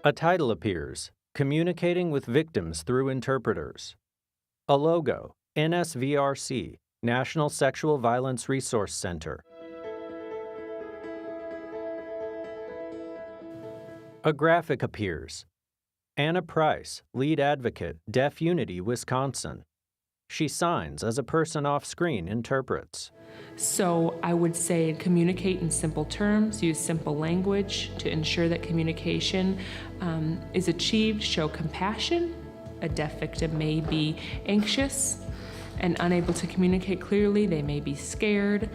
A title appears, Communicating with Victims Through Interpreters. A logo, NSVRC, National Sexual Violence Resource Center. A graphic appears, Anna Price, Lead Advocate, Deaf Unity, Wisconsin. She signs as a person off-screen interprets. So I would say communicate in simple terms, use simple language to ensure that communication is achieved, show compassion. A deaf victim may be anxious and unable to communicate clearly. They may be scared.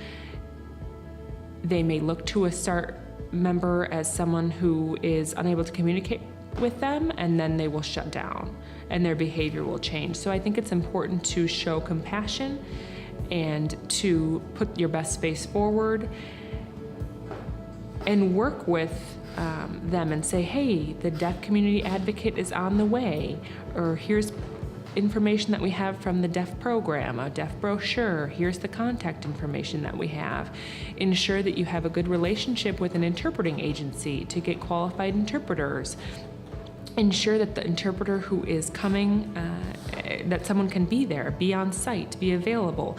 They may look to a SART member as someone who is unable to communicate with them, and then they will shut down and their behavior will change. So I think it's important to show compassion and to put your best face forward and work with them and say, hey, the deaf community advocate is on the way, or here's information that we have from the deaf program, a deaf brochure, here's the contact information that we have. Ensure that you have a good relationship with an interpreting agency to get qualified interpreters. Ensure that the interpreter who is coming, that someone can be there, be on site, be available.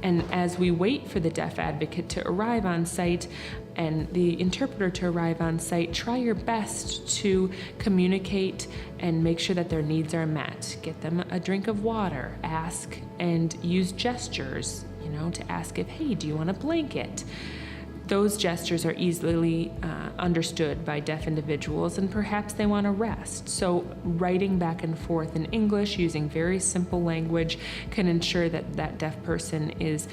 And as we wait for the deaf advocate to arrive on site and the interpreter to arrive on site, try your best to communicate and make sure that their needs are met. Get them a drink of water, ask and use gestures, to ask if, hey, do you want a blanket? Those gestures are easily understood by deaf individuals, and perhaps they want to rest. So writing back and forth in English using very simple language can ensure that that deaf person is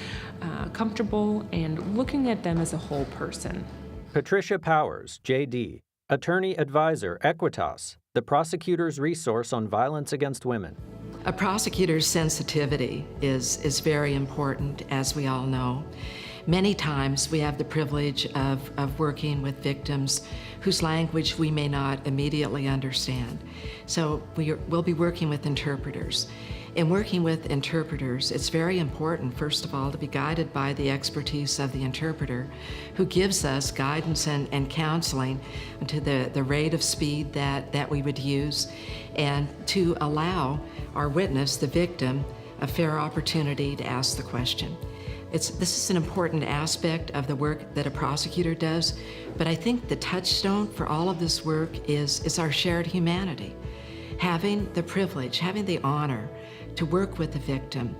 comfortable and looking at them as a whole person. Patricia Powers, JD, Attorney Advisor, Equitas, the prosecutor's resource on violence against women. A prosecutor's sensitivity is very important, as we all know. Many times we have the privilege of working with victims whose language we may not immediately understand. So we'll be working with interpreters. In working with interpreters, it's very important, first of all, to be guided by the expertise of the interpreter, who gives us guidance and counseling to the rate of speed that we would use, and to allow our witness, the victim, a fair opportunity to ask the question. This is an important aspect of the work that a prosecutor does, but I think the touchstone for all of this work is our shared humanity. Having the privilege, having the honor to work with the victim,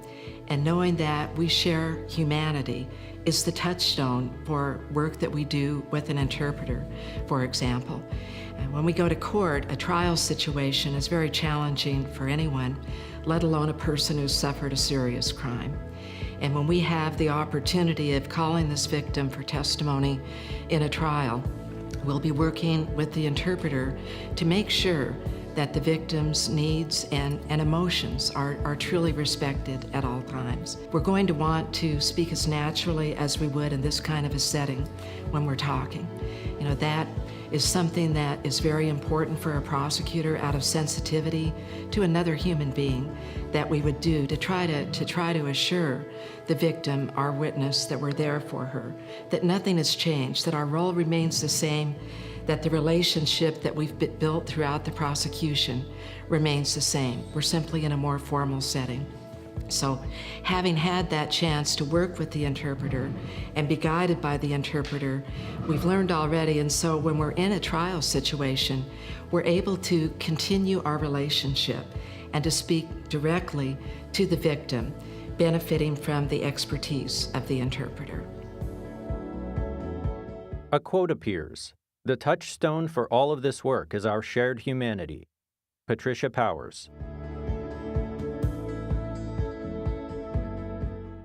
and knowing that we share humanity is the touchstone for work that we do with an interpreter, for example. And when we go to court, a trial situation is very challenging for anyone, let alone a person who's suffered a serious crime. And when we have the opportunity of calling this victim for testimony in a trial, we'll be working with the interpreter to make sure that the victim's needs and emotions are truly respected at all times. We're going to want to speak as naturally as we would in this kind of a setting when we're talking. That is something that is very important for a prosecutor, out of sensitivity to another human being, that we would do to try to assure the victim, our witness, that we're there for her, that nothing has changed, that our role remains the same, that the relationship that we've built throughout the prosecution remains the same. We're simply in a more formal setting. So having had that chance to work with the interpreter and be guided by the interpreter, we've learned already, and so when we're in a trial situation, we're able to continue our relationship and to speak directly to the victim, benefiting from the expertise of the interpreter. A quote appears, "The touchstone for all of this work is our shared humanity." Patricia Powers.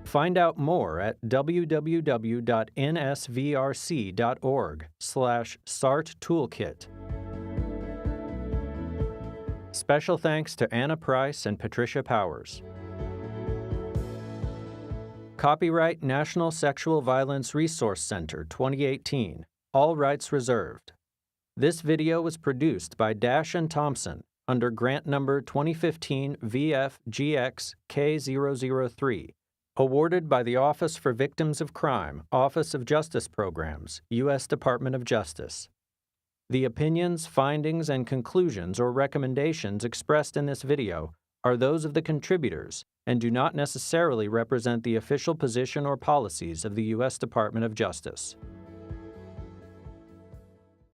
Find out more at www.nsvrc.org/SART Toolkit. Special thanks to Anna Price and Patricia Powers. Copyright National Sexual Violence Resource Center 2018. All rights reserved. This video was produced by Dash and Thompson under grant number 2015 VF-GX K003, awarded by the Office for Victims of Crime, Office of Justice Programs, U.S. Department of Justice. The opinions, findings, and conclusions or recommendations expressed in this video are those of the contributors and do not necessarily represent the official position or policies of the U.S. Department of Justice.